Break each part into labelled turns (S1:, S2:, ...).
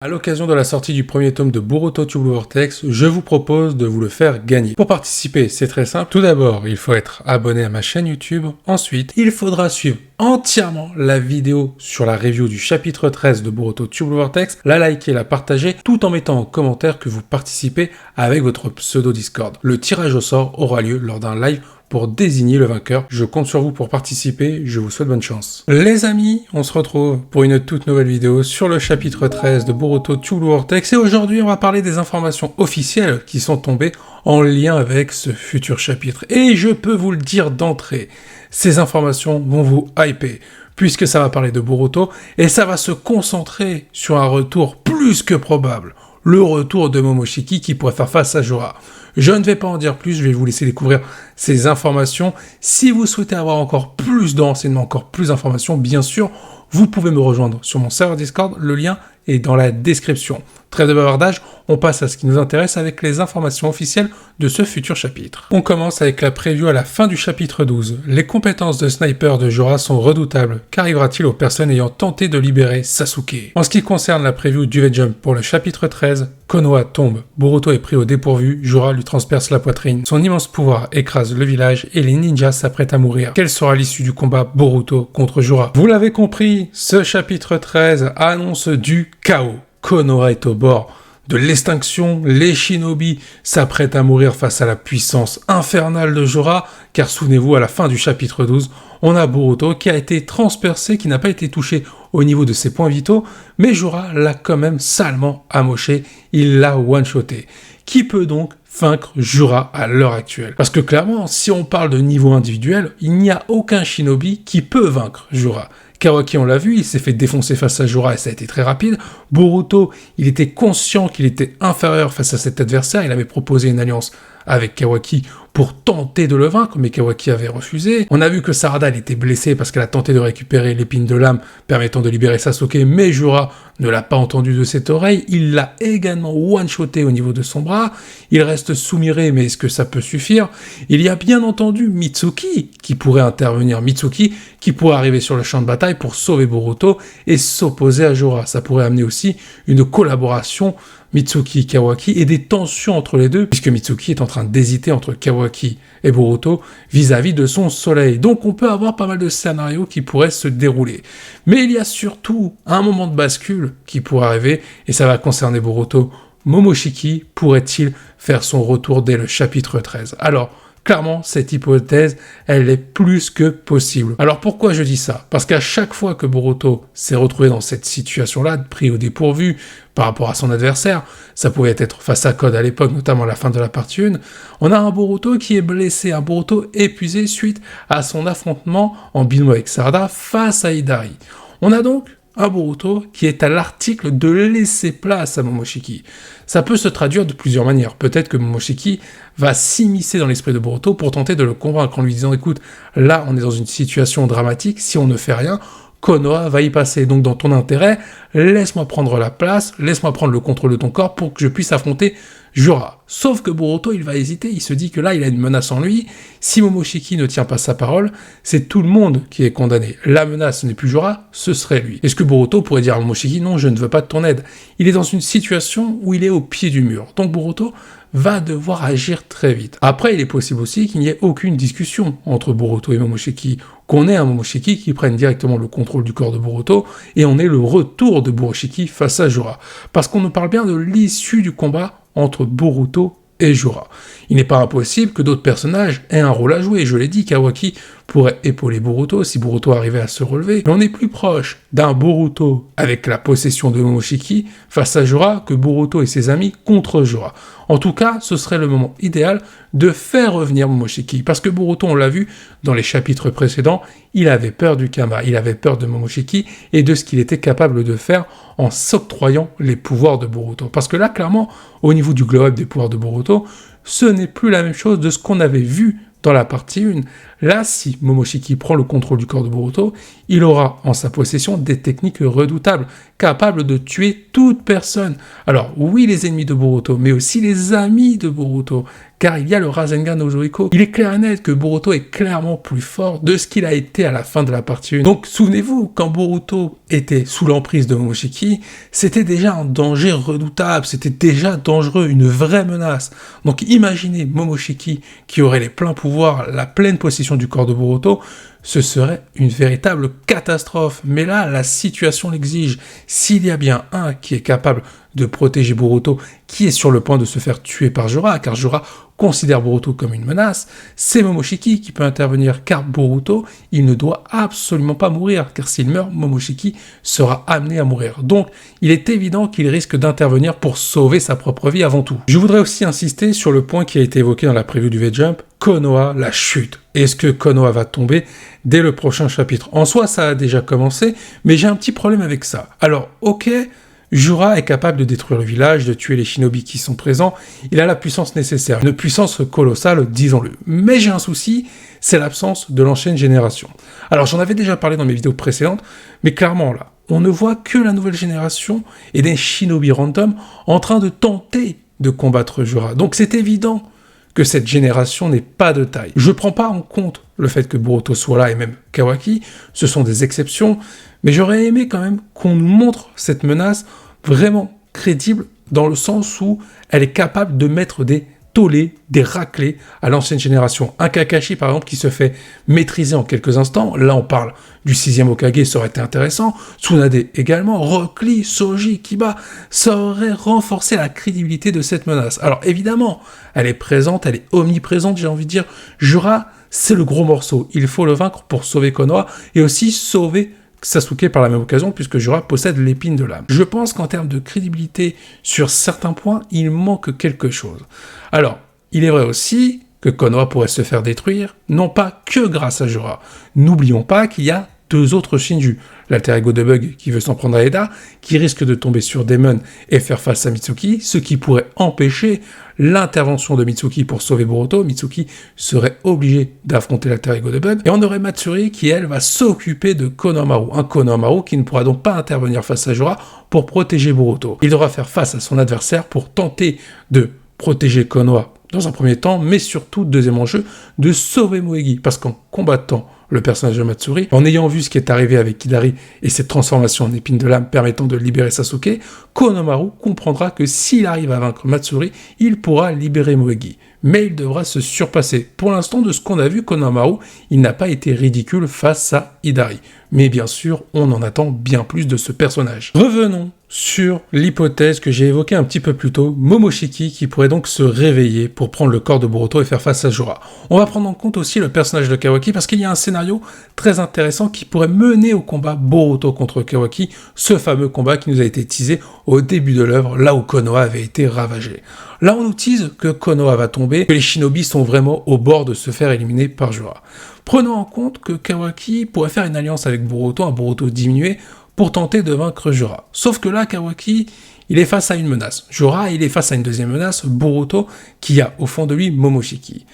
S1: À l'occasion de la sortie du premier tome de Boruto Tube Vortex, je vous propose de vous le faire gagner. Pour participer, c'est très simple. Tout d'abord, il faut être abonné à ma chaîne YouTube. Ensuite, il faudra suivre entièrement la vidéo sur la review du chapitre 13 de Boruto Tube Vortex, la liker, la partager, tout en mettant en commentaire que vous participez avec votre pseudo Discord. Le tirage au sort aura lieu lors d'un live pour désigner le vainqueur. Je compte sur vous pour participer, je vous souhaite bonne chance. Les amis, on se retrouve pour une toute nouvelle vidéo sur le chapitre 13 de Boruto Tube Vortex et aujourd'hui on va parler des informations officielles qui sont tombées en lien avec ce futur chapitre. Et je peux vous le dire d'entrée, ces informations vont vous hyper, puisque ça va parler de Boruto et ça va se concentrer sur un retour plus que probable. Le retour de Momoshiki qui pourrait faire face à Jorah. Je ne vais pas en dire plus, je vais vous laisser découvrir ces informations. Si vous souhaitez avoir encore plus d'enseignements, encore plus d'informations, bien sûr, vous pouvez me rejoindre sur mon serveur Discord, le lien est dans la description. Trêve de bavardage, on passe à ce qui nous intéresse avec les informations officielles de ce futur chapitre. On commence avec la preview à la fin du chapitre 12. Les compétences de sniper de Jorah sont redoutables. Qu'arrivera-t-il aux personnes ayant tenté de libérer Sasuke? En ce qui concerne la preview du V-Jump pour le chapitre 13, Konoha tombe, Boruto est pris au dépourvu, Jorah lui transperce la poitrine. Son immense pouvoir écrase le village et les ninjas s'apprêtent à mourir. Quelle sera l'issue du combat Boruto contre Jorah? Vous l'avez compris, ce chapitre 13 annonce du chaos. Konoha est au bord de l'extinction, les shinobi s'apprêtent à mourir face à la puissance infernale de Jorah, car souvenez-vous, à la fin du chapitre 12, on a Boruto qui a été transpercé, qui n'a pas été touché au niveau de ses points vitaux, mais Jorah l'a quand même salement amoché, il l'a one-shoté. Qui peut donc vaincre Jorah à l'heure actuelle? Parce que clairement, si on parle de niveau individuel, il n'y a aucun shinobi qui peut vaincre Jorah. Kawaki, on l'a vu, il s'est fait défoncer face à Jorah et ça a été très rapide. Boruto, il était conscient qu'il était inférieur face à cet adversaire, il avait proposé une alliance avec Kawaki pour tenter de le vaincre, mais Kawaki avait refusé. On a vu que Sarada, elle était blessée parce qu'elle a tenté de récupérer l'épine de l'âme permettant de libérer Sasuke, mais Jorah ne l'a pas entendu de cette oreille. Il l'a également one-shoté au niveau de son bras. Il reste Sumire, mais est-ce que ça peut suffire? Il y a bien entendu Mitsuki qui pourrait intervenir. Mitsuki qui pourrait arriver sur le champ de bataille pour sauver Boruto et s'opposer à Jorah. Ça pourrait amener aussi une collaboration Mitsuki et Kawaki et des tensions entre les deux, puisque Mitsuki est en train d'hésiter entre Kawaki et Boruto vis-à-vis de son soleil. Donc on peut avoir pas mal de scénarios qui pourraient se dérouler. Mais il y a surtout un moment de bascule qui pourrait arriver, et ça va concerner Boruto. Momoshiki pourrait-il faire son retour dès le chapitre 13? Alors, clairement, cette hypothèse, elle est plus que possible. Alors pourquoi je dis ça? Parce qu'à chaque fois que Boruto s'est retrouvé dans cette situation-là, pris au dépourvu par rapport à son adversaire, ça pouvait être face à Code à l'époque, notamment à la fin de la partie 1, on a un Boruto qui est blessé, un Boruto épuisé suite à son affrontement en binôme avec Sarada face à Hidari. On a donc un Boruto qui est à l'article de laisser place à Momoshiki. Ça peut se traduire de plusieurs manières. Peut-être que Momoshiki va s'immiscer dans l'esprit de Boruto pour tenter de le convaincre en lui disant « Écoute, là, on est dans une situation dramatique, si on ne fait rien, Konoha va y passer. Donc, dans ton intérêt, laisse-moi prendre la place, laisse-moi prendre le contrôle de ton corps pour que je puisse affronter Jorah. » Sauf que Boruto, il va hésiter, il se dit que là, il a une menace en lui. Si Momoshiki ne tient pas sa parole, c'est tout le monde qui est condamné. La menace, ce n'est plus Jorah, ce serait lui. Est-ce que Boruto pourrait dire à Momoshiki « Non, je ne veux pas de ton aide ?» Il est dans une situation où il est au pied du mur. Donc Boruto va devoir agir très vite. Après, il est possible aussi qu'il n'y ait aucune discussion entre Boruto et Momoshiki, qu'on ait un Momoshiki qui prenne directement le contrôle du corps de Boruto, et on ait le retour de Borushiki face à Jorah. Parce qu'on nous parle bien de l'issue du combat entre Boruto et Jorah. Il n'est pas impossible que d'autres personnages aient un rôle à jouer. Je l'ai dit, Kawaki pourrait épauler Boruto si Boruto arrivait à se relever. Mais on est plus proche d'un Boruto avec la possession de Momoshiki face à Jorah que Boruto et ses amis contre Jorah. En tout cas, ce serait le moment idéal de faire revenir Momoshiki. Parce que Boruto, on l'a vu dans les chapitres précédents, il avait peur du Kama, il avait peur de Momoshiki et de ce qu'il était capable de faire en s'octroyant les pouvoirs de Boruto. Parce que là, clairement, au niveau du glow-up des pouvoirs de Boruto, ce n'est plus la même chose de ce qu'on avait vu dans la partie 1. Là, si Momoshiki prend le contrôle du corps de Boruto, il aura en sa possession des techniques redoutables, capables de tuer toute personne. Alors, oui, les ennemis de Boruto, mais aussi les amis de Boruto, car il y a le Rasengan no Joiko. Il est clair et net que Boruto est clairement plus fort de ce qu'il a été à la fin de la partie 1. Donc souvenez-vous, quand Boruto était sous l'emprise de Momoshiki, c'était déjà un danger redoutable, c'était déjà dangereux, une vraie menace. Donc imaginez Momoshiki qui aurait les pleins pouvoirs, la pleine possession du corps de Boruto, ce serait une véritable catastrophe. Mais là, la situation l'exige. S'il y a bien un qui est capable de protéger Boruto, qui est sur le point de se faire tuer par Jorah, car Jorah considère Boruto comme une menace, c'est Momoshiki qui peut intervenir, car Boruto, il ne doit absolument pas mourir, car s'il meurt, Momoshiki sera amené à mourir. Donc, il est évident qu'il risque d'intervenir pour sauver sa propre vie avant tout. Je voudrais aussi insister sur le point qui a été évoqué dans la preview du V-Jump, Konoha, la chute. Est-ce que Konoha va tomber dès le prochain chapitre? En soi, ça a déjà commencé, mais j'ai un petit problème avec ça. Alors, ok, Jorah est capable de détruire le village, de tuer les shinobi qui sont présents, il a la puissance nécessaire, une puissance colossale, disons-le. Mais j'ai un souci, c'est l'absence de l'ancienne génération. Alors j'en avais déjà parlé dans mes vidéos précédentes, mais clairement là, on ne voit que la nouvelle génération et des shinobi random en train de tenter de combattre Jorah. Donc c'est évident que cette génération n'est pas de taille. Je prends pas en compte le fait que Boruto soit là et même Kawaki, ce sont des exceptions, mais j'aurais aimé quand même qu'on nous montre cette menace vraiment crédible dans le sens où elle est capable de mettre des tollés, des raclés à l'ancienne génération. Un Kakashi par exemple qui se fait maîtriser en quelques instants, là on parle du 6e Hokage, ça aurait été intéressant, Tsunade également, Rock Lee, Soji, Kiba, ça aurait renforcé la crédibilité de cette menace. Alors évidemment, elle est présente, elle est omniprésente, j'ai envie de dire, Jorah, c'est le gros morceau, il faut le vaincre pour sauver Konoha et aussi sauver Sasuke par la même occasion, puisque Jorah possède l'épine de l'âme. Je pense qu'en termes de crédibilité, sur certains points, il manque quelque chose. Alors, il est vrai aussi que Konoha pourrait se faire détruire, non pas que grâce à Jorah. N'oublions pas qu'il y a 2 autres Shinju, l'alter ego de Bug qui veut s'en prendre à Eda, qui risque de tomber sur Daemon et faire face à Mitsuki, ce qui pourrait empêcher l'intervention de Mitsuki pour sauver Boruto. Mitsuki serait obligé d'affronter l'alter ego de Bug, et on aurait Matsuri qui, elle, va s'occuper de Konohamaru, un Konohamaru qui ne pourra donc pas intervenir face à Jorah pour protéger Boruto. Il devra faire face à son adversaire pour tenter de protéger Konoha dans un premier temps, mais surtout, deuxième enjeu, de sauver Moegi, parce qu'en combattant le personnage de Matsuri, en ayant vu ce qui est arrivé avec Hidari et cette transformation en épine de l'âme permettant de libérer Sasuke, Konohamaru comprendra que s'il arrive à vaincre Matsuri, il pourra libérer Moegi. Mais il devra se surpasser. Pour l'instant, de ce qu'on a vu, Konohamaru, il n'a pas été ridicule face à Hidari. Mais bien sûr, on en attend bien plus de ce personnage. Revenons sur l'hypothèse que j'ai évoquée un petit peu plus tôt, Momoshiki qui pourrait donc se réveiller pour prendre le corps de Boruto et faire face à Jorah. On va prendre en compte aussi le personnage de Kawaki parce qu'il y a un scénario très intéressant qui pourrait mener au combat Boruto contre Kawaki, ce fameux combat qui nous a été teasé au début de l'œuvre, là où Konoha avait été ravagé. Là, on nous tease que Konoha va tomber, que les shinobi sont vraiment au bord de se faire éliminer par Jorah. Prenons en compte que Kawaki pourrait faire une alliance avec Boruto, un Boruto diminué, pour tenter de vaincre Jorah. Sauf que là, Kawaki, il est face à une menace. Jorah, il est face à une deuxième menace, Boruto, qui a au fond de lui Momoshiki.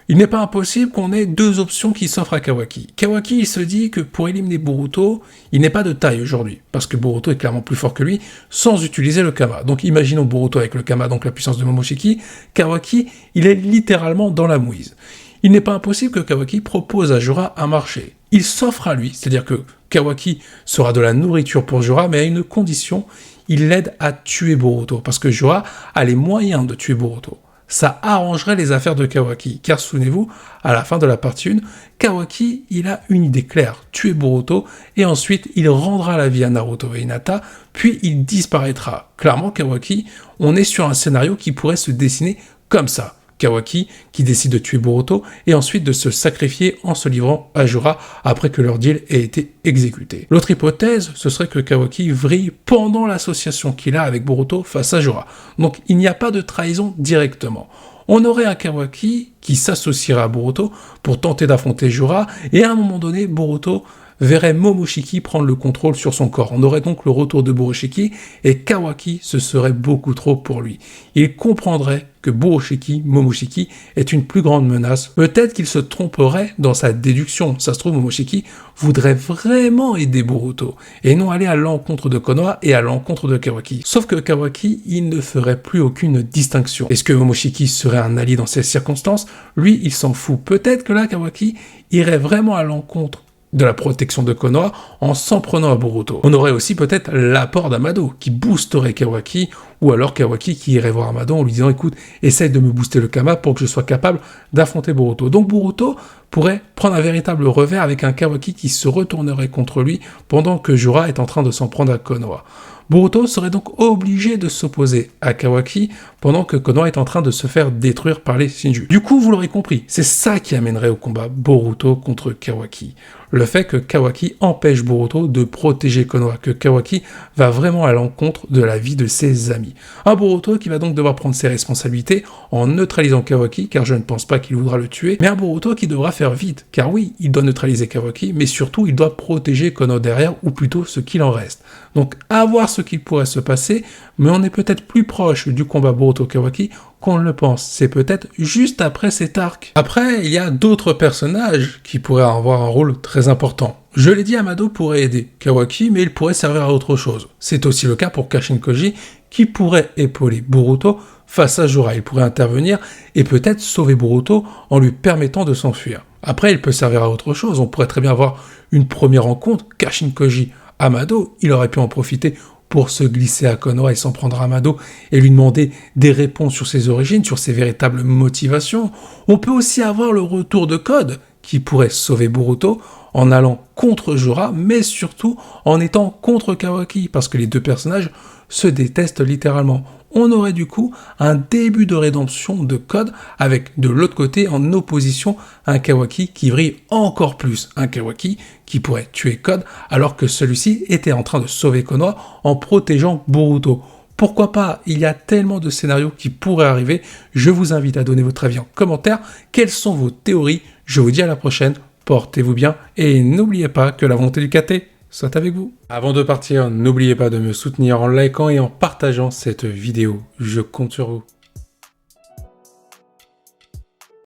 S1: Il n'est pas impossible qu'on ait 2 options qui s'offrent à Kawaki. Kawaki, il se dit que pour éliminer Boruto, il n'est pas de taille aujourd'hui, parce que Boruto est clairement plus fort que lui, sans utiliser le Kama. Donc imaginons Boruto avec le Kama, donc la puissance de Momoshiki. Kawaki, il est littéralement dans la mouise. Il n'est pas impossible que Kawaki propose à Jorah un marché. Il s'offre à lui, c'est-à-dire que Kawaki sera de la nourriture pour Jorah, mais à une condition, il l'aide à tuer Boruto, parce que Jorah a les moyens de tuer Boruto. Ça arrangerait les affaires de Kawaki, car souvenez-vous, à la fin de la partie 1, Kawaki, il a une idée claire, tuer Boruto, et ensuite il rendra la vie à Naruto et Hinata, puis il disparaîtra. Clairement, Kawaki, on est sur un scénario qui pourrait se dessiner comme ça. Kawaki qui décide de tuer Boruto et ensuite de se sacrifier en se livrant à Jorah après que leur deal ait été exécuté. L'autre hypothèse, ce serait que Kawaki vrille pendant l'association qu'il a avec Boruto face à Jorah. Donc il n'y a pas de trahison directement. On aurait un Kawaki qui s'associerait à Boruto pour tenter d'affronter Jorah et à un moment donné, Boruto verrait Momoshiki prendre le contrôle sur son corps. On aurait donc le retour de Buroshiki et Kawaki, ce serait beaucoup trop pour lui. Il comprendrait que Momoshiki est une plus grande menace. Peut-être qu'il se tromperait dans sa déduction. Ça se trouve, Momoshiki voudrait vraiment aider Boruto et non aller à l'encontre de Konoha et à l'encontre de Kawaki. Sauf que Kawaki, il ne ferait plus aucune distinction. Est-ce que Momoshiki serait un allié dans ces circonstances? Lui, il s'en fout. Peut-être que là, Kawaki irait vraiment à l'encontre de la protection de Konoha en s'en prenant à Boruto. On aurait aussi peut-être l'apport d'Amado qui boosterait Kawaki, ou alors Kawaki qui irait voir Amado en lui disant écoute, essaye de me booster le Kama pour que je sois capable d'affronter Boruto. Donc Boruto pourrait prendre un véritable revers avec un Kawaki qui se retournerait contre lui pendant que Jura est en train de s'en prendre à Konoha. Boruto serait donc obligé de s'opposer à Kawaki pendant que Konoha est en train de se faire détruire par les Shinju. Du coup, vous l'aurez compris, c'est ça qui amènerait au combat Boruto contre Kawaki. Le fait que Kawaki empêche Boruto de protéger Konoha, que Kawaki va vraiment à l'encontre de la vie de ses amis. Un Boruto qui va donc devoir prendre ses responsabilités en neutralisant Kawaki, car je ne pense pas qu'il voudra le tuer, mais un Boruto qui devra faire vite, car oui, il doit neutraliser Kawaki, mais surtout il doit protéger Konoha derrière, ou plutôt ce qu'il en reste. Donc à voir ce qu'il pourrait se passer, mais on est peut-être plus proche du combat Boruto-Kawaki qu'on le pense. C'est peut-être juste après cet arc. Après, il y a d'autres personnages qui pourraient avoir un rôle très important. Je l'ai dit, Amado pourrait aider Kawaki, mais il pourrait servir à autre chose. C'est aussi le cas pour Kashin Koji, qui pourrait épauler Boruto face à Jura. Il pourrait intervenir et peut-être sauver Boruto en lui permettant de s'enfuir. Après, il peut servir à autre chose. On pourrait très bien avoir une première rencontre, Kashin Koji, Amado, il aurait pu en profiter pour se glisser à Konoha et s'en prendre à Amado et lui demander des réponses sur ses origines, sur ses véritables motivations. On peut aussi avoir le retour de Code, qui pourrait sauver Boruto en allant contre Jura, mais surtout en étant contre Kawaki, parce que les deux personnages se détestent littéralement. On aurait du coup un début de rédemption de Code, avec de l'autre côté en opposition un Kawaki qui brille encore plus, un Kawaki qui pourrait tuer Code alors que celui-ci était en train de sauver Konoha en protégeant Boruto. Pourquoi pas? Il y a tellement de scénarios qui pourraient arriver. Je vous invite à donner votre avis en commentaire. Quelles sont vos théories? Je vous dis à la prochaine. Portez-vous bien et n'oubliez pas que la volonté du KT soit avec vous. Avant de partir, n'oubliez pas de me soutenir en likant et en partageant cette vidéo. Je compte sur vous.